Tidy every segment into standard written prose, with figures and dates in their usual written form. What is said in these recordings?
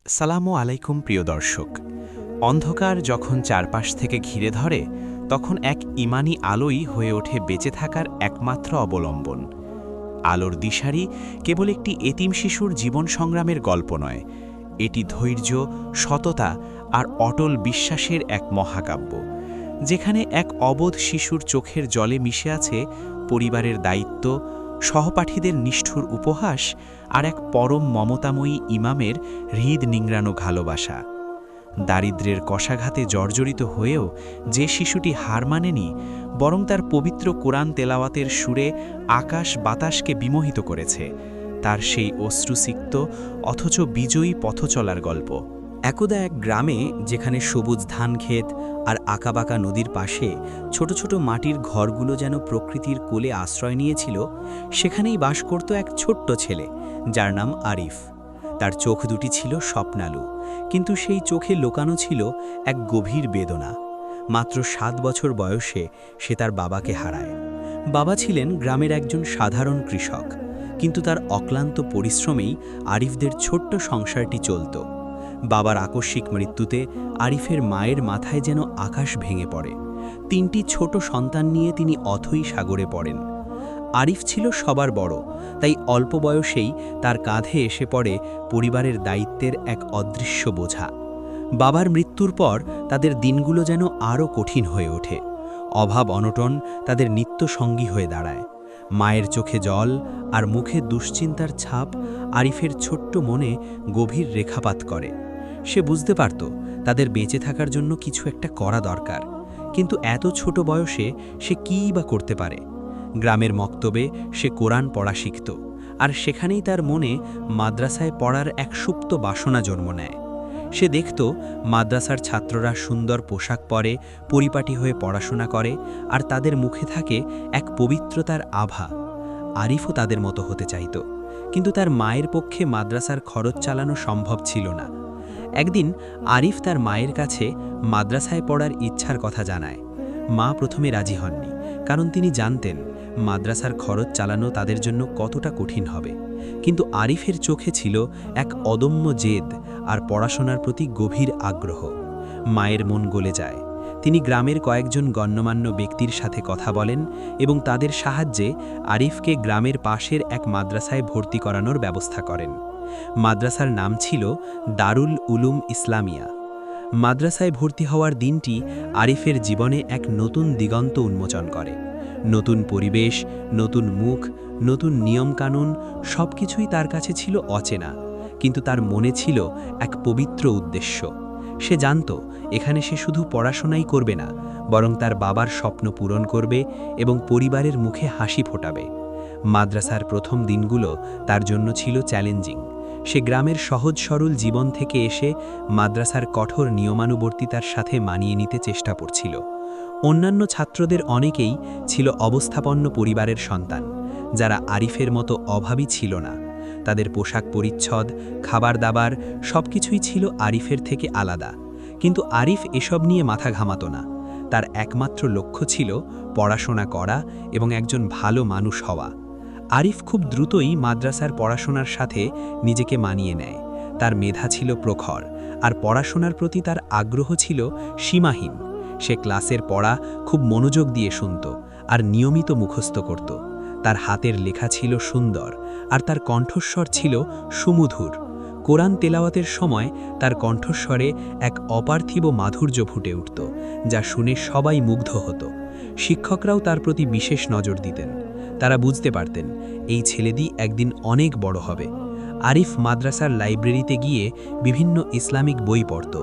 আসসালামু আলাইকুম প্রিয় দর্শক। অন্ধকার যখন চারপাশ থেকে ঘিরে ধরে তখন এক ইমানি আলোই হয়ে ওঠে বেঁচে থাকার একমাত্র অবলম্বন। আলোর দিশারি কেবল একটি এতিম শিশুর জীবন সংগ্রামের গল্প নয়, এটি ধৈর্য, সততা আর অটল বিশ্বাসের এক মহাকাব্য, যেখানে এক অবোধ শিশুর চোখের জলে মিশে আছে পরিবারের দায়িত্ব, সহপাঠীদের নিষ্ঠুর উপহাস আর এক পরম মমতাময়ী ইমামের হৃদ নিংড়ানো ভালোবাসা। দারিদ্র্যের কষাঘাতে জর্জরিত হয়েও যে শিশুটি হার মানেনি, বরং তার পবিত্র কোরআন তেলাওয়াতের সুরে আকাশ বাতাসকে বিমোহিত করেছে, তার সেই অশ্রুসিক্ত অথচ বিজয়ী পথচলার গল্প। একদা এক গ্রামে, যেখানে সবুজ ধানক্ষেত আর আঁকাবাঁকা নদীর পাশে ছোট ছোট মাটির ঘরগুলো যেন প্রকৃতির কোলে আশ্রয় নিয়েছিল, সেখানেই বাস করত এক ছোট্ট ছেলে, যার নাম আরিফ। তার চোখ দুটি ছিল স্বপ্নালু, কিন্তু সেই চোখে লুকানো ছিল এক গভীর বেদনা। মাত্র 7 বছর বয়সে সে তার বাবাকে হারায়। বাবা ছিলেন গ্রামের একজন সাধারণ কৃষক, কিন্তু তার অক্লান্ত পরিশ্রমেই আরিফদের ছোট্ট সংসারটি চলত। বাবার আকস্মিক মৃত্যুতে আরিফের মায়ের মাথায় যেন আকাশ ভেঙে পড়ে। 3টি ছোট সন্তান নিয়ে তিনি অথই সাগরে পড়েন। আরিফ ছিল সবার বড়, তাই অল্প বয়সেই তার কাঁধে এসে পড়ে পরিবারের দায়িত্বের এক অদৃশ্য বোঝা। বাবার মৃত্যুর পর তাদের দিনগুলো যেন আরও কঠিন হয়ে ওঠে। অভাব অনটন তাদের নিত্য সঙ্গী হয়ে দাঁড়ায়। মায়ের চোখে জল আর মুখে দুশ্চিন্তার ছাপ আরিফের ছোট্ট মনে গভীর রেখাপাত করে। সে বুঝতে পারত তাদের বেঁচে থাকার জন্য কিছু একটা করা দরকার, কিন্তু এত ছোট বয়সে সে কীই বা করতে পারে। গ্রামের মক্তবে সে কোরআন পড়া শিখত, আর সেখানেই তার মনে মাদ্রাসায় পড়ার এক সুপ্ত বাসনা জন্ম নেয়। সে দেখত মাদ্রাসার ছাত্ররা সুন্দর পোশাক পরে, পরিপাটি হয়ে পড়াশোনা করে, আর তাদের মুখে থাকে এক পবিত্রতার আভা। আরিফও তাদের মতো হতে চাইত, কিন্তু তার মায়ের পক্ষে মাদ্রাসার খরচ চালানো সম্ভব ছিল না। একদিন আরিফ তার মায়ের কাছে মাদ্রাসায় পড়ার ইচ্ছার কথা জানায়। মা প্রথমে রাজি হননি, কারণ তিনি জানতেন মাদ্রাসার খরচ চালানো তাদের জন্য কতটা কঠিন হবে। কিন্তু আরিফের চোখে ছিল এক অদম্য জেদ আর পড়াশোনার প্রতি গভীর আগ্রহ। মায়ের মন গলে যায়। তিনি গ্রামের কয়েকজন গণ্যমান্য ব্যক্তির সাথে কথা বলেন এবং তাদের সাহায্যে আরিফকে গ্রামের পাশের এক মাদ্রাসায় ভর্তি করানোর ব্যবস্থা করেন। মাদ্রাসার নাম ছিল দারুল উলুম ইসলামিয়া। মাদ্রাসায় ভর্তি হওয়ার দিনটি আরিফের জীবনে এক নতুন দিগন্ত উন্মোচন করে। নতুন পরিবেশ, নতুন মুখ, নতুন নিয়মকানুন, সবকিছুই তার কাছে ছিল অচেনা, কিন্তু তার মনে ছিল এক পবিত্র উদ্দেশ্য। সে জানত এখানে সে শুধু পড়াশোনাই করবে না, বরং তার বাবার স্বপ্ন পূরণ করবে এবং পরিবারের মুখে হাসি ফোটাবে। মাদ্রাসার প্রথম দিনগুলো তার জন্য ছিল চ্যালেঞ্জিং। সে গ্রামের সহজ সরল জীবন থেকে এসে মাদ্রাসার কঠোর নিয়মানুবর্তিতার সাথে মানিয়ে নিতে চেষ্টা করছিল। অন্যান্য ছাত্রদের অনেকেই ছিল অবস্থাপন্ন পরিবারের সন্তান, যারা আরিফের মতো অভাবী ছিল না। তাদের পোশাক পরিচ্ছদ, খাবার দাবার সবকিছুই ছিল আরিফের থেকে আলাদা, কিন্তু আরিফ এসব নিয়ে মাথা ঘামাত না। তার একমাত্র লক্ষ্য ছিল পড়াশোনা করা এবং একজন ভালো মানুষ হওয়া। আরিফ খুব দ্রুতই মাদ্রাসার পড়াশোনার সাথে নিজেকে মানিয়ে নেয়। তার মেধা ছিল প্রখর, আর পড়াশোনার প্রতি তার আগ্রহ ছিল সীমাহীন। সে ক্লাসের পড়া খুব মনোযোগ দিয়ে শুনত আর নিয়মিত মুখস্থ করত। তার হাতের লেখা ছিল সুন্দর, আর তার কণ্ঠস্বর ছিল সুমধুর। কোরআন তেলাওয়াতের সময় তার কণ্ঠস্বরে এক অপার্থিব মাধুর্য ফুটে উঠত, যা শুনে সবাই মুগ্ধ হতো। শিক্ষকরাও তার প্রতি বিশেষ নজর দিতেন। তারা বুঝতে পারতেন এই ছেলেটি একদিন অনেক বড় হবে। আরিফ মাদ্রাসার লাইব্রেরিতে গিয়ে বিভিন্ন ইসলামিক বই পড়ত,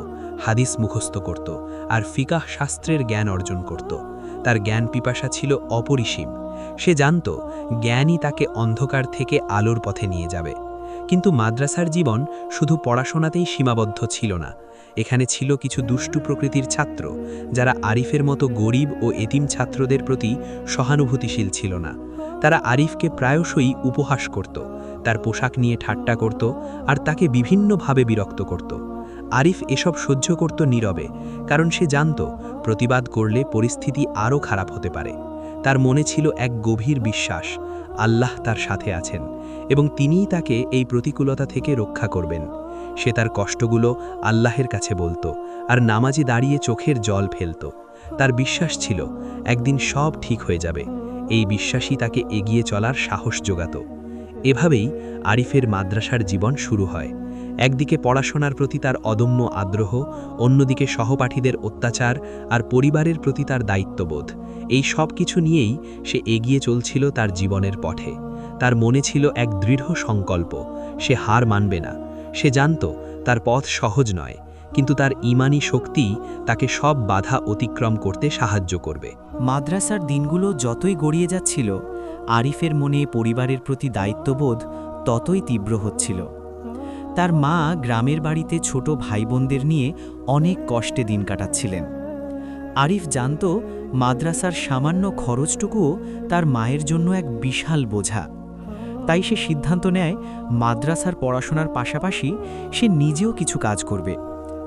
হাদিস মুখস্থ করত, আর ফিকাহ শাস্ত্রের জ্ঞান অর্জন করত। তার জ্ঞান পিপাসা ছিল অপরিসীম। সে জানত জ্ঞানই তাকে অন্ধকার থেকে আলোর পথে নিয়ে যাবে। কিন্তু মাদ্রাসার জীবন শুধু পড়াশোনাতেই সীমাবদ্ধ ছিল না। এখানে ছিল কিছু দুষ্টু প্রকৃতির ছাত্র, যারা আরিফের মতো গরিব ও এতিম ছাত্রদের প্রতি সহানুভূতিশীল ছিল না। তারা আরিফকে প্রায়শই উপহাস করত, তার পোশাক নিয়ে ঠাট্টা করত, আর তাকে বিভিন্নভাবে বিরক্ত করত। আরিফ এসব সহ্য করত নীরবে, কারণ সে জানত প্রতিবাদ করলে পরিস্থিতি আরও খারাপ হতে পারে। তার মনে ছিল এক গভীর বিশ্বাস, আল্লাহ তার সাথে আছেন এবং তিনিই তাকে এই প্রতিকূলতা থেকে রক্ষা করবেন। সে তার কষ্টগুলো আল্লাহের কাছে বলতো আর নামাজে দাঁড়িয়ে চোখের জল ফেলত। তার বিশ্বাস ছিল একদিন সব ঠিক হয়ে যাবে। এই বিশ্বাসই তাকে এগিয়ে চলার সাহস জোগাত। এভাবেই আরিফের মাদ্রাসার জীবন শুরু হয়। একদিকে পড়াশোনার প্রতি তার অদম্য আগ্রহ, অন্যদিকে সহপাঠীদের অত্যাচার আর পরিবারের প্রতি তার দায়িত্ববোধ। এই সব কিছু নিয়েই সে এগিয়ে চলছিল তার জীবনের পথে। তার মনে ছিল এক দৃঢ় সংকল্প, সে হার মানবে না। সে জানত তার পথ সহজ নয়, কিন্তু তার ঈমানি শক্তি তাকে সব বাধা অতিক্রম করতে সাহায্য করবে। মাদ্রাসার দিনগুলো যতই গড়িয়ে যাচ্ছিল, আরিফের মনে পরিবারের প্রতি দায়িত্ববোধ ততই তীব্র হচ্ছিল। তার মা গ্রামের বাড়িতে ছোট ভাই বোনদের নিয়ে অনেক কষ্টে দিন কাটাচ্ছিলেন। আরিফ জানত মাদ্রাসার সামান্য খরচটুকুও তার মায়ের জন্য এক বিশাল বোঝা। তাই সে সিদ্ধান্ত নেয় মাদ্রাসার পড়াশোনার পাশাপাশি সে নিজেও কিছু কাজ করবে,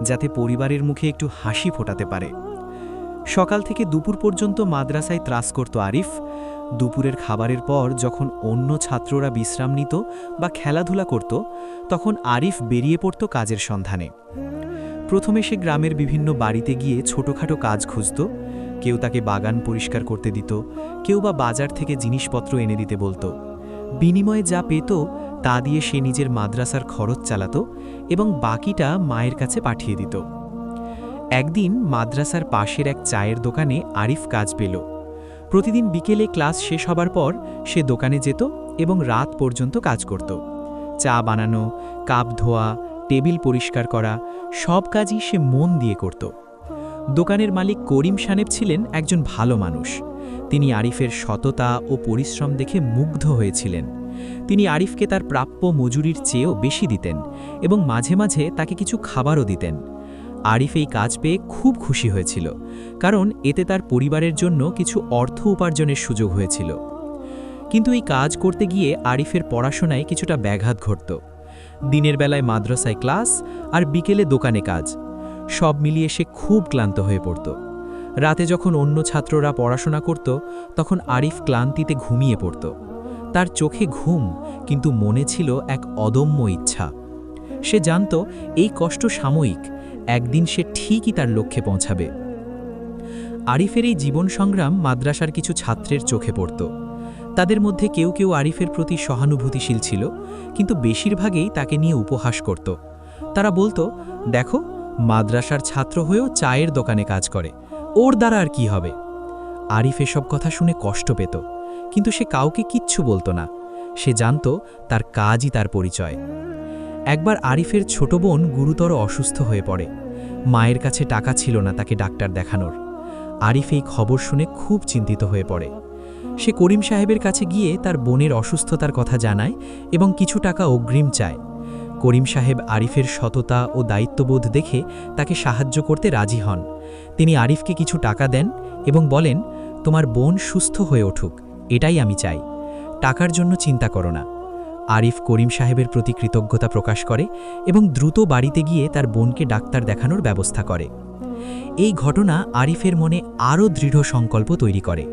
যাতে পরিবারের মুখে একটু হাসি ফোটাতে পারে। সকাল থেকে দুপুর পর্যন্ত মাদ্রাসায় ত্রাস করত আরিফ। দুপুরের খাবারের পর যখন অন্য ছাত্ররা বিশ্রাম নিত বা খেলাধুলা করত, তখন আরিফ বেরিয়ে পড়ত কাজের সন্ধানে। প্রথমে সে গ্রামের বিভিন্ন বাড়িতে গিয়ে ছোটখাটো কাজ খুঁজত। কেউ তাকে বাগান পরিষ্কার করতে দিত, কেউ বা বাজার থেকে জিনিসপত্র এনে দিতে বলতো। বিনিময়ে যা পেত তা দিয়ে সে নিজের মাদ্রাসার খরচ চালাত এবং বাকিটা মায়ের কাছে পাঠিয়ে দিত। একদিন মাদ্রাসার পাশের এক চায়ের দোকানে আরিফ কাজ পেল। প্রতিদিন বিকেলে ক্লাস শেষ হবার পর সে দোকানে যেত এবং রাত পর্যন্ত কাজ করত। চা বানানো, কাপ ধোয়া, টেবিল পরিষ্কার করা, সব কাজই সে মন দিয়ে করত। দোকানের মালিক করিম সাহেব ছিলেন একজন ভালো মানুষ। তিনি আরিফের সততা ও পরিশ্রম দেখে মুগ্ধ হয়েছিলেন। তিনি আরিফকে তার প্রাপ্য মজুরির চেয়েও বেশি দিতেন এবং মাঝে মাঝে তাকে কিছু খাবারও দিতেন। আরিফ এই কাজ পেয়ে খুব খুশি হয়েছিল, কারণ এতে তার পরিবারের জন্য কিছু অর্থ উপার্জনের সুযোগ হয়েছিল। কিন্তু এই কাজ করতে গিয়ে আরিফের পড়াশোনায় কিছুটা ব্যাঘাত ঘটত। দিনের বেলায় মাদ্রাসায় ক্লাস আর বিকেলে দোকানে কাজ, সব মিলিয়ে সে খুব ক্লান্ত হয়ে পড়ত। রাতে যখন অন্য ছাত্ররা পড়াশোনা করত, তখন আরিফ ক্লান্তিতে ঘুমিয়ে পড়ত। তার চোখে ঘুম, কিন্তু মনে ছিল এক অদম্য ইচ্ছা। সে জানত এই কষ্ট সাময়িক, একদিন সে ঠিকই তার লক্ষ্যে পৌঁছাবে। আরিফের এই জীবন সংগ্রাম মাদ্রাসার কিছু ছাত্রের চোখে পড়ত। তাদের মধ্যে কেউ কেউ আরিফের প্রতি সহানুভূতিশীল ছিল, কিন্তু বেশিরভাগই তাকে নিয়ে উপহাস করত। তারা বলতো, দেখো, মাদ্রাসার ছাত্র হয়েও চায়ের দোকানে কাজ করে, ওর দ্বারা আর কি হবে। আরিফ এসব কথা শুনে কষ্ট পেত, কিন্তু সে কাউকে কিচ্ছু বলতো না। সে জানত তার কাজই তার পরিচয়। একবার আরিফের ছোট বোন গুরুতর অসুস্থ হয়ে পড়ে। মায়ের কাছে টাকা ছিল না তাকে ডাক্তার দেখানোর। আরিফ এই খবর শুনে খুব চিন্তিত হয়ে পড়ে। সে করিম সাহেবের কাছে গিয়ে তার বোনের অসুস্থতার কথা জানায় এবং কিছু টাকা অগ্রিম চায়। করিম সাহেব আরিফের সততা ও দায়িত্ববোধ দেখে তাকে সাহায্য করতে রাজি হন। তিনি আরিফকে কিছু টাকা দেন এবং বলেন, তোমার বোন সুস্থ হয়ে উঠুক, এটাই আমি চাই, টাকার জন্য চিন্তা করো না। আরিফ করিম সাহেবের প্রতি কৃতজ্ঞতা প্রকাশ করে এবং দ্রুত বাড়িতে গিয়ে তার বোনকে ডাক্তার দেখানোর ব্যবস্থা করে। এই ঘটনা আরিফের মনে আরও দৃঢ় সংকল্প তৈরি করে।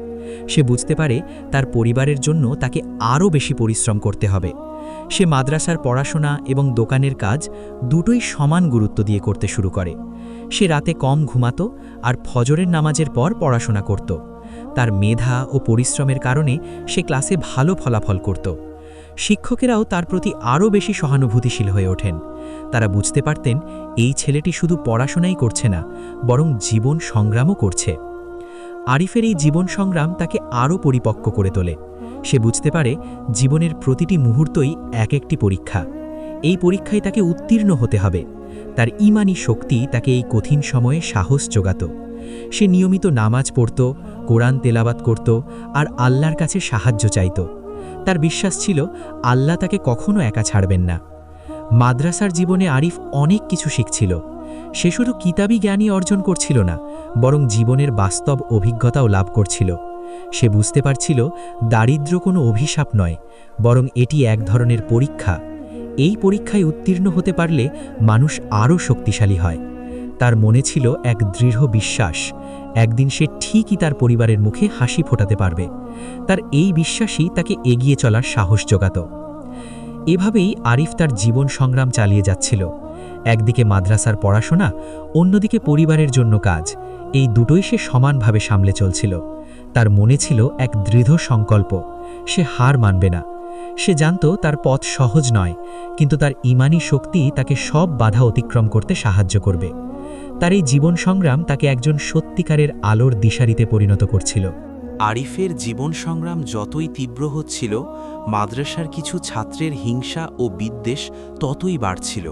সে বুঝতে পারে তার পরিবারের জন্য তাকে আরও বেশি পরিশ্রম করতে হবে। সে মাদ্রাসার পড়াশোনা এবং দোকানের কাজ দুটোই সমান গুরুত্ব দিয়ে করতে শুরু করে। সে রাতে কম ঘুমাত আর ফজরের নামাজের পর পড়াশোনা করত। তার মেধা ও পরিশ্রমের কারণে সে ক্লাসে ভালো ফলাফল করত। শিক্ষকেরাও তার প্রতি আরও বেশি সহানুভূতিশীল হয়ে ওঠেন। তারা বুঝতে পারতেন এই ছেলেটি শুধু পড়াশোনাই করছে না, বরং জীবন সংগ্রামও করছে। আরিফের এই জীবন সংগ্রাম তাকে আরও পরিপক্ক করে তোলে। সে বুঝতে পারে জীবনের প্রতিটি মুহূর্তই এক একটি পরীক্ষা। এই পরীক্ষায় তাকে উত্তীর্ণ হতে হবে। তার ঈমানি শক্তি তাকে এই কঠিন সময়ে সাহস জোগাত। সে নিয়মিত নামাজ পড়ত, কোরআন তেলাওয়াত করত আর আল্লাহর কাছে সাহায্য চাইত। তার বিশ্বাস ছিল আল্লাহ তাকে কখনো একা ছাড়বেন না। মাদ্রাসার জীবনে আরিফ অনেক কিছু শিখছিল। সে শুধু কিতাবি জ্ঞানই অর্জন করছিল না, বরং জীবনের বাস্তব অভিজ্ঞতাও লাভ করছিল। সে বুঝতে পারছিল দারিদ্র্য কোনো অভিশাপ নয়, বরং এটি এক ধরনের পরীক্ষা। এই পরীক্ষায় উত্তীর্ণ হতে পারলে মানুষ আরও শক্তিশালী হয়। তার মনে ছিল এক দৃঢ় বিশ্বাস, একদিন সে ঠিকই তার পরিবারের মুখে হাসি ফোটাতে পারবে। তার এই বিশ্বাসই তাকে এগিয়ে চলার সাহস জোগাত। এভাবেই আরিফ তার জীবন সংগ্রাম চালিয়ে যাচ্ছিল। একদিকে মাদ্রাসার পড়াশোনা, অন্যদিকে পরিবারের জন্য কাজ, এই দুটোই সে সমানভাবে সামলে চলছিল। তার মনে ছিল এক দৃঢ় সংকল্প, সে হার মানবে না। সে জানত তার পথ সহজ নয়, কিন্তু তার ঈমানী শক্তি তাকে সব বাধা অতিক্রম করতে সাহায্য করবে। তার এই জীবন সংগ্রাম তাকে একজন সত্যিকারের আলোর দিশারিতে পরিণত করছিল। আরিফের জীবন সংগ্রাম যতই তীব্র হচ্ছিল, মাদ্রাসার কিছু ছাত্রের হিংসা ও বিদ্বেষ ততই বাড়ছিল।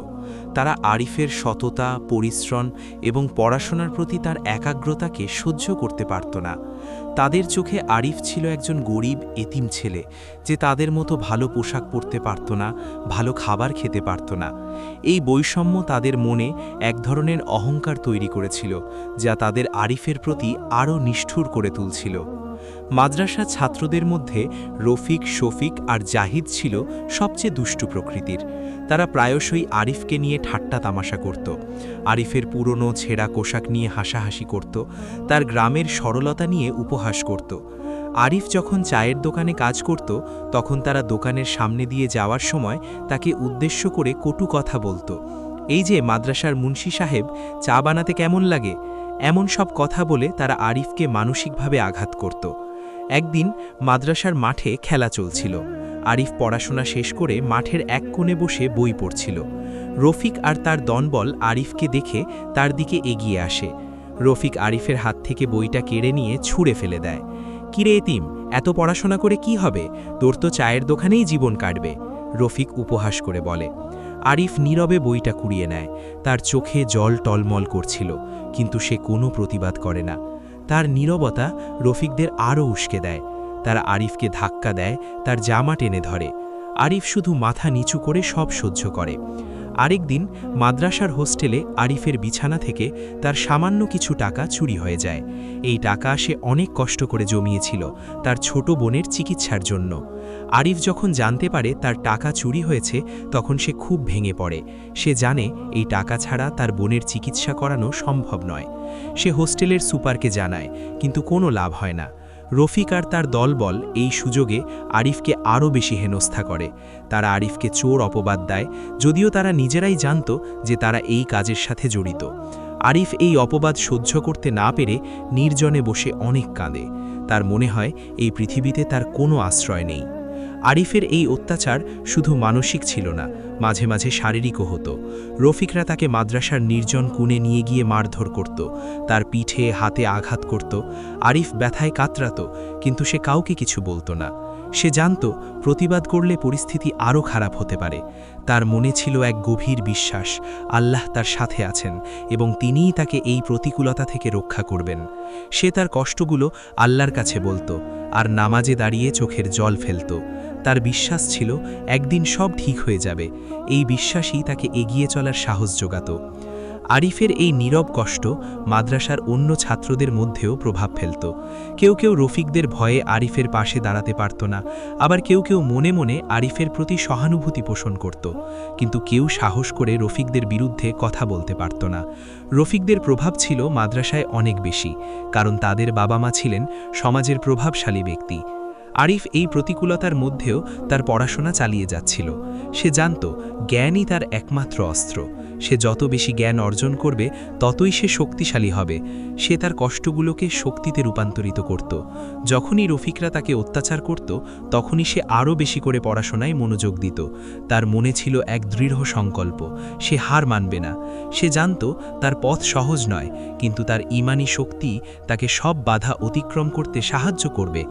তারা আরিফের সততা, পরিশ্রম এবং পড়াশোনার প্রতি তার একাগ্রতাকে সহ্য করতে পারত না। তাদের চোখে আরিফ ছিল একজন গরিব এতিম ছেলে, যে তাদের মতো ভালো পোশাক পরতে পারত না, ভালো খাবার খেতে পারত না। এই বৈষম্য তাদের মনে এক ধরনের অহংকার তৈরি করেছিল, যা তাদের আরিফের প্রতি আরও নিষ্ঠুর করে তুলছিল। মাদ্রাসা ছাত্রদের মধ্যে রফিক, শফিক আর জাহিদ ছিল সবচেয়ে দুষ্টু প্রকৃতির। তারা প্রায়শই আরিফকে নিয়ে ঠাট্টা তামাশা করত, আরিফের পুরনো ছেঁড়া পোশাক নিয়ে হাসাহাসি করত, তার গ্রামের সরলতা নিয়ে উপহাস করত। আরিফ যখন চায়ের দোকানে কাজ করত, তখন তারা দোকানের সামনে দিয়ে যাওয়ার সময় তাকে উদ্দেশ্য করে কটু কথা বলতো। এই যে মাদ্রাসার মুন্সি সাহেব, চা বানাতে কেমন লাগে, এমন সব কথা বলে তারা আরিফকে মানসিকভাবে আঘাত করত। একদিন মাদ্রাসার মাঠে খেলা চলছিল। আরিফ পড়াশোনা শেষ করে মাঠের এক কোণে বসে বই পড়ছিল। রফিক আর তার দলবল আরিফকে দেখে তার দিকে এগিয়ে আসে। রফিক আরিফের হাত থেকে বইটা কেড়ে নিয়ে ছুঁড়ে ফেলে দেয়। কিরে এতিম, এত পড়াশোনা করে কি হবে, তোর তো চায়ের দোকানেই জীবন কাটবে, রফিক উপহাস করে বলে। আরিফ নীরবে বইটা কুড়িয়ে নেয়। তার চোখে জল টলমল করছিল, কিন্তু সে কোনো প্রতিবাদ করে না। তার নীরবতা রফিকদের আরও উস্কে দেয়। তারা আরিফকে ধাক্কা দেয়, তার জামা টেনে ধরে। আরিফ শুধু মাথা নিচু করে সব সহ্য করে। আরেকদিন মাদ্রাসার হোস্টেলে আরিফের বিছানা থেকে তার সামান্য কিছু টাকা চুরি হয়ে যায়। এই টাকা সে অনেক কষ্ট করে জমিয়েছিল তার ছোট বোনের চিকিৎসার জন্য। আরিফ যখন জানতে পারে তার টাকা চুরি হয়েছে, তখন সে খুব ভেঙে পড়ে। সে জানে এই টাকা ছাড়া তার বোনের চিকিৎসা করানো সম্ভব নয়। সে হোস্টেলের সুপারকে জানায়, কিন্তু কোনো লাভ হয় না। রফিক আর তার দলবল এই সুযোগে আরিফকে আরও বেশি হেনস্থা করে। তারা আরিফকে চোর অপবাদ দেয়, যদিও তারা নিজেরাই জানত যে তারা এই কাজের সাথে জড়িত। আরিফ এই অপবাদ সহ্য করতে না পেরে নির্জনে বসে অনেক কাঁদে। তার মনে হয় এই পৃথিবীতে তার কোনো আশ্রয় নেই। আরিফের এই অত্যাচার শুধু মানসিক ছিল না, মাঝে মাঝে শারীরিকও হতো। রফিকরা তাকে মাদ্রাসার নির্জন কোণে নিয়ে গিয়ে মারধর করত, তার পিঠে হাতে আঘাত করত। আরিফ ব্যথায় কাতরাত, কিন্তু সে কাউকে কিছু বলতো না। সে জানত প্রতিবাদ করলে পরিস্থিতি আরও খারাপ হতে পারে। তার মনে ছিল এক গভীর বিশ্বাস, আল্লাহ তার সাথে আছেন এবং তিনিই তাকে এই প্রতিকূলতা থেকে রক্ষা করবেন। সে তার কষ্টগুলো আল্লাহর কাছে বলতো আর নামাজে দাঁড়িয়ে চোখের জল ফেলত। তার বিশ্বাস ছিল একদিন সব ঠিক হয়ে যাবে। এই বিশ্বাসই তাকে এগিয়ে চলার সাহস জোগাত। আরিফের এই নীরব কষ্ট মাদ্রাসার অন্য ছাত্রদের মধ্যেও প্রভাব ফেলত। কেউ কেউ রফিকদের ভয়ে আরিফের পাশে দাঁড়াতে পারত না, আবার কেউ কেউ মনে মনে আরিফের প্রতি সহানুভূতি পোষণ করত। কিন্তু কেউ সাহস করে রফিকদের বিরুদ্ধে কথা বলতে পারত না। রফিকদের প্রভাব ছিল মাদ্রাসায় অনেক বেশি, কারণ তাদের বাবা মা ছিলেন সমাজের প্রভাবশালী ব্যক্তি। আরিফ এই প্রতিকূলতার মধ্যেও তার পড়াশোনা চালিয়ে যাচ্ছিল। সে জানত জ্ঞানই তার একমাত্র অস্ত্র। সে যত বেশি জ্ঞান অর্জন করবে, ততই সে শক্তিশালী হবে। সে তার কষ্টগুলোকে শক্তিতে রূপান্তরিত করত। যখনই রফিকরা তাকে অত্যাচার করত, তখনই সে আরও বেশি করে পড়াশোনায় মনোযোগ দিত। তার মনে ছিল এক দৃঢ় সংকল্প, সে হার মানবে না। সে জানত তার পথ সহজ নয়, কিন্তু তার ঈমানী শক্তি তাকে সব বাধা অতিক্রম করতে সাহায্য করবে।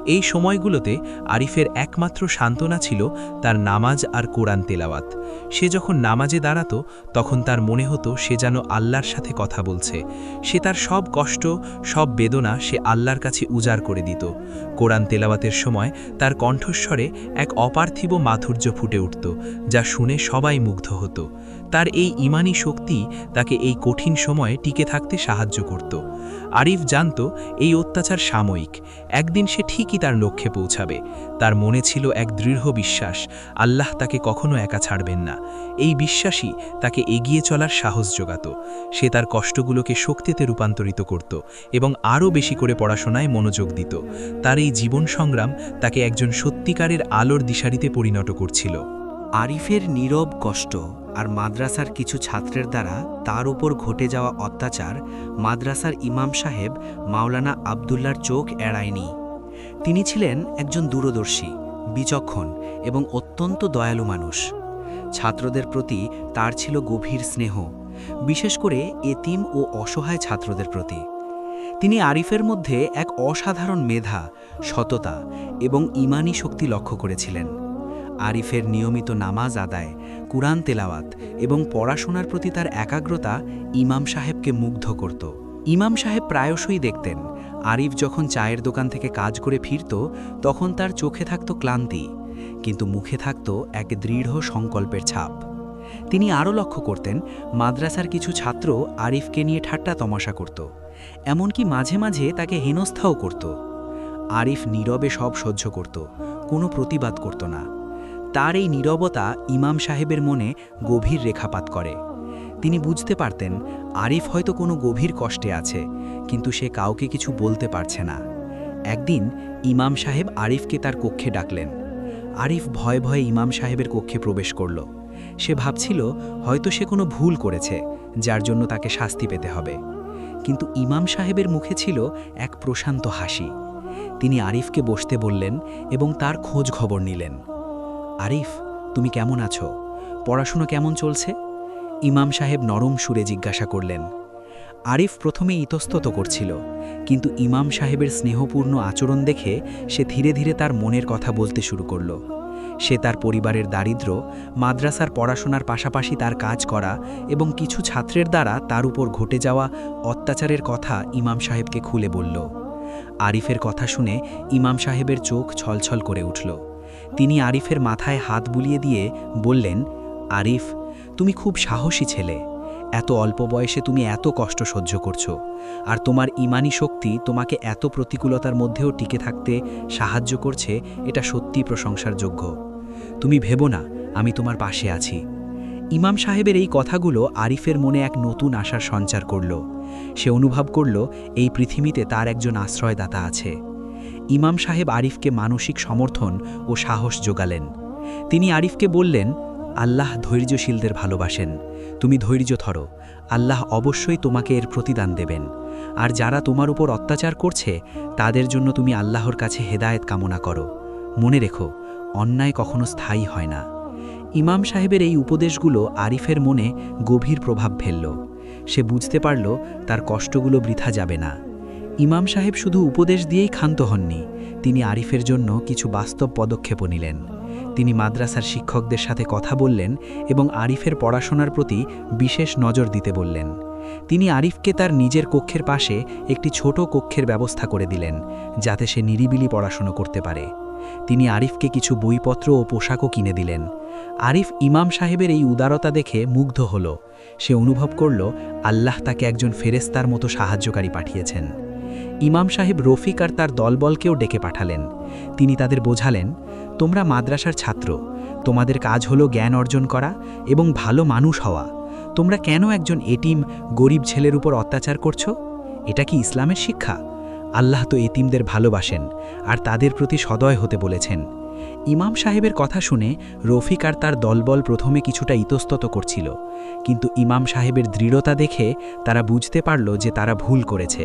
এই সময়গুলোতে আরিফের একমাত্র সান্ত্বনা ছিল তার নামাজ আর কোরআন তেলাওয়াত। সে যখন নামাজে দাঁড়াতো, তখন তার মনে হতো সে যেন আল্লাহর সাথে কথা বলছে। সে তার সব কষ্ট, সব বেদনা সে আল্লাহর কাছে উজাড় করে দিত। কোরআন তেলাওয়াতের সময় তার কণ্ঠস্বরে এক অপার্থিব মাধুর্য ফুটে উঠত, যা শুনে সবাই মুগ্ধ হতো। তার এই ঈমানী শক্তি তাকে এই কঠিন সময়ে টিকে থাকতে সাহায্য করত। আরিফ জানত এই অত্যাচার সাময়িক, একদিন সে ঠিকই তার লক্ষ্যে পৌঁছাবে। তার মনে ছিল এক দৃঢ় বিশ্বাস, আল্লাহ তাকে কখনো একা ছাড়বেন না। এই বিশ্বাসই তাকে এগিয়ে চলার সাহস জোগাত। সে তার কষ্টগুলোকে শক্তিতে রূপান্তরিত করত এবং আরও বেশি করে পড়াশোনায় মনোযোগ দিত। তার এই জীবন সংগ্রাম তাকে একজন সত্যিকারের আলোর দিশারিতে পরিণত করছিল। আরিফের নীরব কষ্ট আর মাদ্রাসার কিছু ছাত্রের দ্বারা তার উপর ঘটে যাওয়া অত্যাচার মাদ্রাসার ইমাম সাহেব মাওলানা আবদুল্লার চোখ এড়ায়নি। তিনি ছিলেন একজন দূরদর্শী, বিচক্ষণ এবং অত্যন্ত দয়ালু মানুষ। ছাত্রদের প্রতি তার ছিল গভীর স্নেহ, বিশেষ করে এতিম ও অসহায় ছাত্রদের প্রতি। তিনি আরিফের মধ্যে এক অসাধারণ মেধা, সততা এবং ঈমানী শক্তি লক্ষ্য করেছিলেন। আরিফের নিয়মিত নামাজ আদায়, কুরআন তেলাওয়াত এবং পড়াশোনার প্রতি তার একাগ্রতা ইমাম সাহেবকে মুগ্ধ করত। ইমাম সাহেব প্রায়শই দেখতেন আরিফ যখন চায়ের দোকান থেকে কাজ করে ফিরত তখন তার চোখে থাকত ক্লান্তি, কিন্তু মুখে থাকত এক দৃঢ় সংকল্পের ছাপ। তিনি আরও লক্ষ্য করতেন মাদ্রাসার কিছু ছাত্র আরিফকে নিয়ে ঠাট্টা তমাশা করত, এমনকি মাঝে মাঝে তাকে হেনস্থাও করত। আরিফ নীরবে সব সহ্য করত, কোনো প্রতিবাদ করত না। তার এই নীরবতা ইমাম সাহেবের মনে গভীর রেখাপাত করে। তিনি বুঝতে পারতেন আরিফ হয়তো কোনো গভীর কষ্টে আছে, কিন্তু সে কাউকে কিছু বলতে পারছে না। একদিন ইমাম সাহেব আরিফকে তার কক্ষে ডাকলেন। আরিফ ভয়ে ভয়ে ইমাম সাহেবের কক্ষে প্রবেশ করল। সে ভাবছিল হয়তো সে কোনো ভুল করেছে, যার জন্য তাকে শাস্তি পেতে হবে। কিন্তু ইমাম সাহেবের মুখে ছিল এক প্রশান্ত হাসি। তিনি আরিফকে বসতে বললেন এবং তার খোঁজ খবর নিলেন। আরিফ, তুমি কেমন আছো? পড়াশুনো কেমন চলছে? ইমাম সাহেব নরম সুরে জিজ্ঞাসা করলেন। আরিফ প্রথমে ইতস্তত করছিল, কিন্তু ইমাম সাহেবের স্নেহপূর্ণ আচরণ দেখে সে ধীরে ধীরে তার মনের কথা বলতে শুরু করল। সে তার পরিবারের দারিদ্র্য, মাদ্রাসার পড়াশোনার পাশাপাশি তার কাজ করা এবং কিছু ছাত্রের দ্বারা তার উপর ঘটে যাওয়া অত্যাচারের কথা ইমাম সাহেবকে খুলে বলল। আরিফের কথা শুনে ইমাম সাহেবের চোখ ছলছল করে উঠল। তিনি আরিফের মাথায় হাত বুলিয়ে দিয়ে বললেন, আরিফ, তুমি খুব সাহসী ছেলে। এত অল্প বয়সে তুমি এত কষ্ট সহ্য করছো, আর তোমার ঈমানী শক্তি তোমাকে এত প্রতিকূলতার মধ্যেও টিকে থাকতে সাহায্য করছে, এটা সত্যি প্রশংসার যোগ্য। তুমি ভেবো না, আমি তোমার পাশে আছি। ইমাম সাহেবের এই কথাগুলো আরিফের মনে এক নতুন আশার সঞ্চার করল। সে অনুভব করল এই পৃথিবীতে তার একজন আশ্রয়দাতা আছে। ইমাম সাহেব আরিফকে মানসিক সমর্থন ও সাহস যোগালেন। তিনি আরিফকে বললেন, আল্লাহ ধৈর্যশীলদের ভালোবাসেন। তুমি ধৈর্য ধরো, আল্লাহ অবশ্যই তোমাকে এর প্রতিদান দেবেন। আর যারা তোমার উপর অত্যাচার করছে তাদের জন্য তুমি আল্লাহর কাছে হেদায়েত কামনা করো। মনে রেখো, অন্যায় কখনো স্থায়ী হয় না। ইমাম সাহেবের এই উপদেশগুলো আরিফের মনে গভীর প্রভাব ফেলল। সে বুঝতে পারল তার কষ্টগুলো বৃথা যাবে না। ইমাম সাহেব শুধু উপদেশ দিয়েই ক্ষান্ত হননি, তিনি আরিফের জন্য কিছু বাস্তব পদক্ষেপও নিলেন। তিনি মাদ্রাসার শিক্ষকদের সাথে কথা বললেন এবং আরিফের পড়াশোনার প্রতি বিশেষ নজর দিতে বললেন। তিনি আরিফকে তার নিজের কক্ষের পাশে একটি ছোট কক্ষের ব্যবস্থা করে দিলেন, যাতে সে নিরিবিলি পড়াশোনা করতে পারে। তিনি আরিফকে কিছু বইপত্র ও পোশাকও কিনে দিলেন। আরিফ ইমাম সাহেবের এই উদারতা দেখে মুগ্ধ হল। সে অনুভব করল আল্লাহ তাকে একজন ফেরেশতার মতো সাহায্যকারী পাঠিয়েছেন। ইমাম সাহেব রফিক আর তার দলবলকেও ডেকে পাঠালেন। তিনি তাদের বোঝালেন, তোমরা মাদ্রাসার ছাত্র, তোমাদের কাজ হলো জ্ঞান অর্জন করা এবং ভালো মানুষ হওয়া। তোমরা কেন একজন এতিম গরিব ছেলের উপর অত্যাচার করছো? এটা কি ইসলামের শিক্ষা? আল্লাহ তো এতিমদের ভালোবাসেন আর তাদের প্রতি সদয় হতে বলেছেন। ইমাম সাহেবের কথা শুনে রফিক আর তার দলবল প্রথমে কিছুটা ইতস্তত করছিল, কিন্তু ইমাম সাহেবের দৃঢ়তা দেখে তারা বুঝতে পারল যে তারা ভুল করেছে।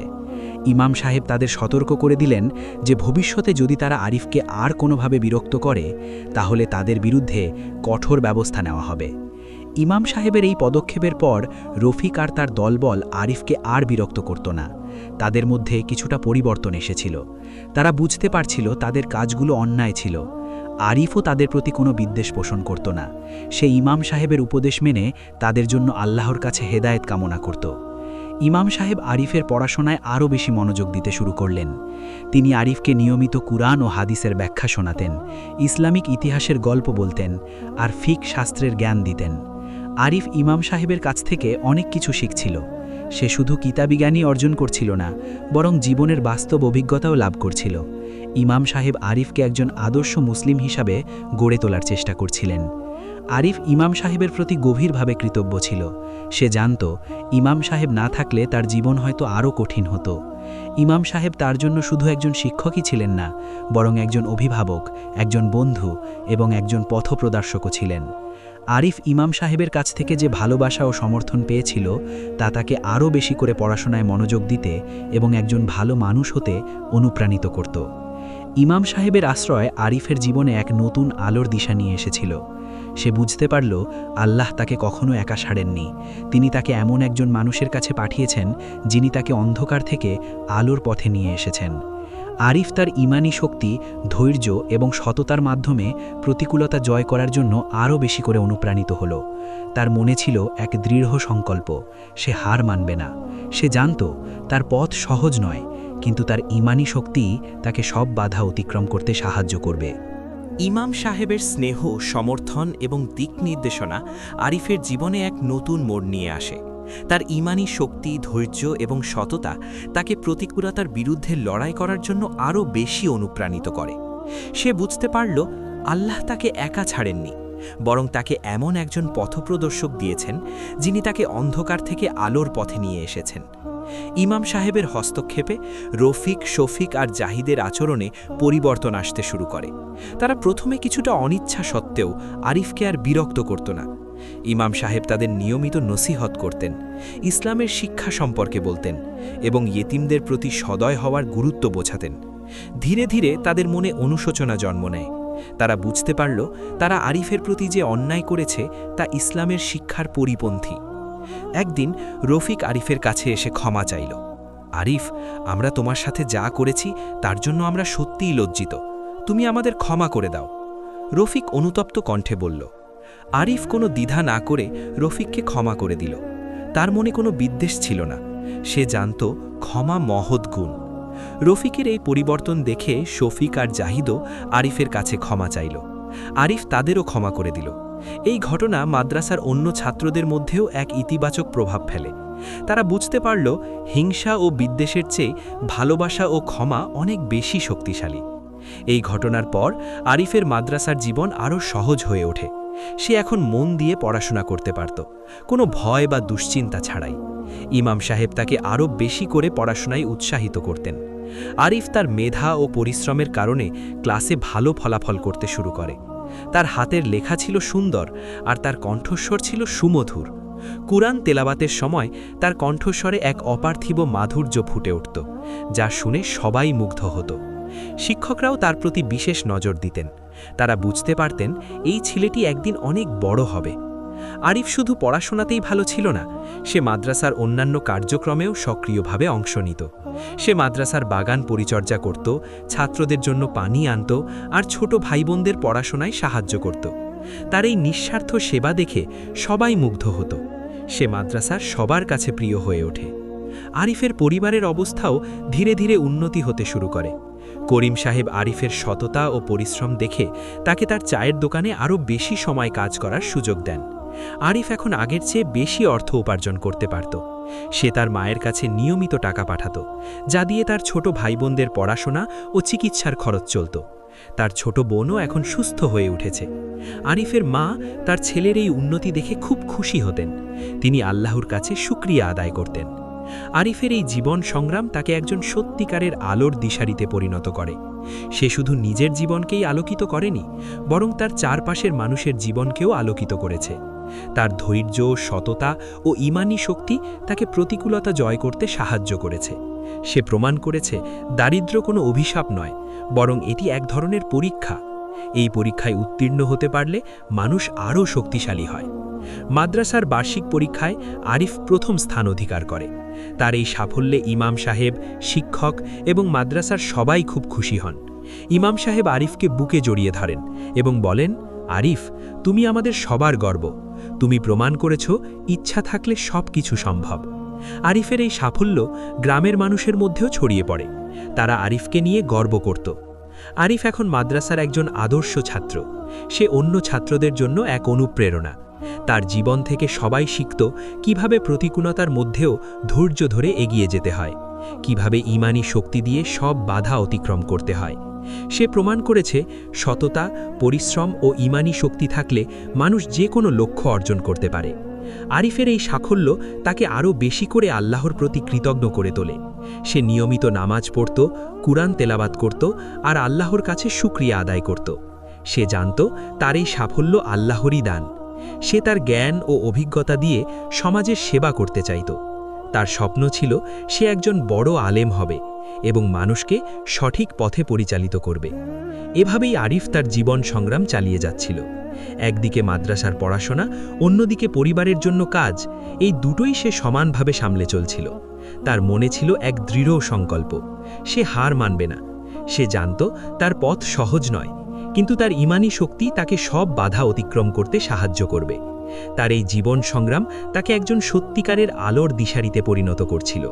ইমাম সাহেব তাদের সতর্ক করে দিলেন যে ভবিষ্যতে যদি তারা আরিফকে আর কোনোভাবে বিরক্ত করে তাহলে তাদের বিরুদ্ধে কঠোর ব্যবস্থা নেওয়া হবে। ইমাম সাহেবের এই পদক্ষেপের পর রফিক আর তার দলবল আরিফকে আর বিরক্ত করত না। তাদের মধ্যে কিছুটা পরিবর্তন এসেছিল। তারা বুঝতে পারছিল তাদের কাজগুলো অন্যায় ছিল। আরিফও তাদের প্রতি কোনো বিদ্বেষ পোষণ করত না। সে ইমাম সাহেবের উপদেশ মেনে তাদের জন্য আল্লাহর কাছে হেদায়েত কামনা করত। ইমাম সাহেব আরিফের পড়াশোনায় আরও বেশি মনোযোগ দিতে শুরু করলেন। তিনি আরিফকে নিয়মিত কুরআন ও হাদিসের ব্যাখ্যা শোনাতেন, ইসলামিক ইতিহাসের গল্প বলতেন আর ফিক শাস্ত্রের জ্ঞান দিতেন। আরিফ ইমাম সাহেবের কাছ থেকে অনেক কিছু শিখছিল। সে শুধু কিতাবি জ্ঞানই অর্জন করছিল না, বরং জীবনের বাস্তব অভিজ্ঞতাও লাভ করছিল। ইমাম সাহেব আরিফকে একজন আদর্শ মুসলিম হিসাবে গড়ে তোলার চেষ্টা করছিলেন। আরিফ ইমাম সাহেবের প্রতি গভীরভাবে কৃতজ্ঞ ছিল। সে জানত ইমাম সাহেব না থাকলে তার জীবন হয়তো আরও কঠিন হতো। ইমাম সাহেব তার জন্য শুধু একজন শিক্ষকই ছিলেন না, বরং একজন অভিভাবক, একজন বন্ধু এবং একজন পথপ্রদর্শকও ছিলেন। আরিফ ইমাম সাহেবের কাছ থেকে যে ভালোবাসা ও সমর্থন পেয়েছিল তা তাকে আরও বেশি করে পড়াশোনায় মনোযোগ দিতে এবং একজন ভালো মানুষ হতে অনুপ্রাণিত করত। ইমাম সাহেবের আশ্রয় আরিফের জীবনে এক নতুন আলোর দিশা নিয়ে এসেছিল। সে বুঝতে পারল আল্লাহ তাকে কখনো একা ছাড়েননি। তিনি তাকে এমন একজন মানুষের কাছে পাঠিয়েছেন যিনি তাকে অন্ধকার থেকে আলোর পথে নিয়ে এসেছেন। আরিফ তার ঈমানী শক্তি, ধৈর্য এবং সততার মাধ্যমে প্রতিকূলতা জয় করার জন্য আরও বেশি করে অনুপ্রাণিত হল। তার মনে ছিল এক দৃঢ় সংকল্প, সে হার মানবে না। সে জানত তার পথ সহজ নয়, কিন্তু তার ঈমানী শক্তি তাকে সব বাধা অতিক্রম করতে সাহায্য করবে। ইমাম সাহেবের স্নেহ, সমর্থন এবং দিক নির্দেশনা আরিফের জীবনে এক নতুন মোড় নিয়ে আসে। তার ঈমানী শক্তি, ধৈর্য এবং সততা তাকে প্রতিকূলতার বিরুদ্ধে লড়াই করার জন্য আরও বেশি অনুপ্রাণিত করে। সে বুঝতে পারল আল্লাহ তাকে একা ছাড়েননি, বরং তাকে এমন একজন পথপ্রদর্শক দিয়েছেন যিনি তাকে অন্ধকার থেকে আলোর পথে নিয়ে এসেছেন। ইমাম সাহেবের হস্তক্ষেপে রফিক, শফিক আর জাহিদের আচরণে পরিবর্তন আসতে শুরু করে। তারা প্রথমে কিছুটা অনিচ্ছা সত্ত্বেও আরিফকে আর বিরক্ত করত না। ইমাম সাহেব তাদের নিয়মিত নসিহত করতেন, ইসলামের শিক্ষা সম্পর্কে বলতেন এবং ইয়েতিমদের প্রতি সদয় হওয়ার গুরুত্ব বোঝাতেন। ধীরে ধীরে তাদের মনে অনুশোচনা জন্ম নেয়। তারা বুঝতে পারল তারা আরিফের প্রতি যে অন্যায় করেছে তা ইসলামের শিক্ষার পরিপন্থী। একদিন রফিক আরিফের কাছে এসে ক্ষমা চাইল। আরিফ, আমরা তোমার সাথে যা করেছি তার জন্য আমরা সত্যিই লজ্জিত, তুমি আমাদের ক্ষমা করে দাও। রফিক অনুতপ্ত কণ্ঠে বলল। আরিফ কোনো দ্বিধা না করে রফিককে ক্ষমা করে দিল। তার মনে কোনো বিদ্বেষ ছিল না, সে জানত ক্ষমা মহৎ গুণ। রফিকের এই পরিবর্তন দেখে শফিক আর জাহিদও আরিফের কাছে ক্ষমা চাইল। আরিফ তাদেরও ক্ষমা করে দিল। এই ঘটনা মাদ্রাসার অন্য ছাত্রদের মধ্যেও এক ইতিবাচক প্রভাব ফেলে। তারা বুঝতে পারল হিংসা ও বিদ্বেষের চেয়ে ভালোবাসা ও ক্ষমা অনেক বেশি শক্তিশালী। এই ঘটনার পর আরিফের মাদ্রাসার জীবন আরও সহজ হয়ে ওঠে। সে এখন মন দিয়ে পড়াশোনা করতে পারত, কোনো ভয় বা দুশ্চিন্তা ছাড়াই। ইমাম সাহেব তাকে আরও বেশি করে পড়াশোনায় উৎসাহিত করতেন। আরিফ তার মেধা ও পরিশ্রমের কারণে ক্লাসে ভালো ফলাফল করতে শুরু করে। তার হাতের লেখা ছিল সুন্দর আর তার কণ্ঠস্বর ছিল সুমধুর। কুরআন তেলাওয়াতের সময় তার কণ্ঠস্বরে এক অপার্থিব মাধুর্য ফুটে উঠত, যা শুনে সবাই মুগ্ধ হতো। শিক্ষকরাও তার প্রতি বিশেষ নজর দিতেন। তারা বুঝতে পারতেন এই ছেলেটি একদিন অনেক বড় হবে। আরিফ শুধু পড়াশোনাতেই ভালো ছিল না, সে মাদ্রাসার অন্যান্য কার্যক্রমেও সক্রিয়ভাবে অংশ নিত। সে মাদ্রাসার বাগান পরিচর্যা করত, ছাত্রদের জন্য পানি আনত আর ছোট ভাইবোনদের পড়াশোনায় সাহায্য করত। তার এই নিঃস্বার্থ সেবা দেখে সবাই মুগ্ধ হতো। সে মাদ্রাসার সবার কাছে প্রিয় হয়ে ওঠে। আরিফের পরিবারের অবস্থাও ধীরে ধীরে উন্নতি হতে শুরু করে। করিম সাহেব আরিফের সততা ও পরিশ্রম দেখে তাকে তার চায়ের দোকানে আরও বেশি সময় কাজ করার সুযোগ দেন। আরিফ এখন আগের চেয়ে বেশি অর্থ উপার্জন করতে পারত। সে তার মায়ের কাছে নিয়মিত টাকা পাঠাত, যা দিয়ে তার ছোট ভাইবোনদের পড়াশোনা ও চিকিৎসার খরচ চলত। তার ছোট বোনও এখন সুস্থ হয়ে উঠেছে। আরিফের মা তার ছেলের এই উন্নতি দেখে খুব খুশি হতেন। তিনি আল্লাহর কাছে শুকরিয়া আদায় করতেন। আরিফের এই জীবন সংগ্রাম তাকে একজন সত্যিকারের আলোর দিশারিতে পরিণত করে। সে শুধু নিজের জীবনকেই আলোকিত করেনি, বরং তার চারপাশের মানুষের জীবনকেও আলোকিত করেছে। তার ধৈর্য, সততা ও ঈমানী শক্তি তাকে প্রতিকূলতা জয় করতে সাহায্য করেছে। সে প্রমাণ করেছে দারিদ্র্য কোনো অভিশাপ নয়, বরং এটি এক ধরনের পরীক্ষা। এই পরীক্ষায় উত্তীর্ণ হতে পারলে মানুষ আরও শক্তিশালী হয়। মাদ্রাসার বার্ষিক পরীক্ষায় আরিফ প্রথম স্থান অধিকার করে। তার এই সাফল্যে ইমাম সাহেব, শিক্ষক এবং মাদ্রাসার সবাই খুব খুশি হন। ইমাম সাহেব আরিফকে বুকে জড়িয়ে ধরেন এবং বলেন, আরিফ, তুমি আমাদের সবার গর্ব। তুমি প্রমাণ করেছ ইচ্ছা থাকলে সব কিছু সম্ভব। আরিফের এই সাফল্য গ্রামের মানুষের মধ্যেও ছড়িয়ে পড়ে। তারা আরিফকে নিয়ে গর্ব করত। আরিফ এখন মাদ্রাসার একজন আদর্শ ছাত্র। সে অন্য ছাত্রদের জন্য এক অনুপ্রেরণা। তার জীবন থেকে সবাই শিখত কিভাবে প্রতিকূলতার মধ্যেও ধৈর্য ধরে এগিয়ে যেতে হয়, কিভাবে ঈমানী শক্তি দিয়ে সব বাধা অতিক্রম করতে হয়। সে প্রমাণ করেছে সততা, পরিশ্রম ও ঈমানী শক্তি থাকলে মানুষ যে কোনো লক্ষ্য অর্জন করতে পারে। আরিফের এই সাফল্য তাকে আরও বেশি করে আল্লাহর প্রতি কৃতজ্ঞ করে তোলে। সে নিয়মিত নামাজ পড়ত, কুরআন তেলাওয়াত করত আর আল্লাহর কাছে শুকরিয়া আদায় করত। সে জানত তার এই সাফল্য আল্লাহরই দান। সে তার জ্ঞান ও অভিজ্ঞতা দিয়ে সমাজের সেবা করতে চাইত। তার স্বপ্ন ছিল সে একজন বড় আলেম হবে এবং মানুষকে সঠিক পথে পরিচালিত করবে। এভাবেই আরিফ তার জীবন সংগ্রাম চালিয়ে যাচ্ছিল। একদিকে মাদ্রাসার পড়াশোনা, অন্যদিকে পরিবারের জন্য কাজ, এই দুটোই সে সমানভাবে সামলে চলছিল। তার মনে ছিল এক দৃঢ় সংকল্প, সে হার মানবে না। সে জানত তার পথ সহজ নয়, কিন্তু তার ঈমানী শক্তি তাকে সব বাধা অতিক্রম করতে সাহায্য করবে। তার এই জীবন সংগ্রাম তাকে একজন সত্যিকারের আলোর দিশারিতে পরিণত করছিল।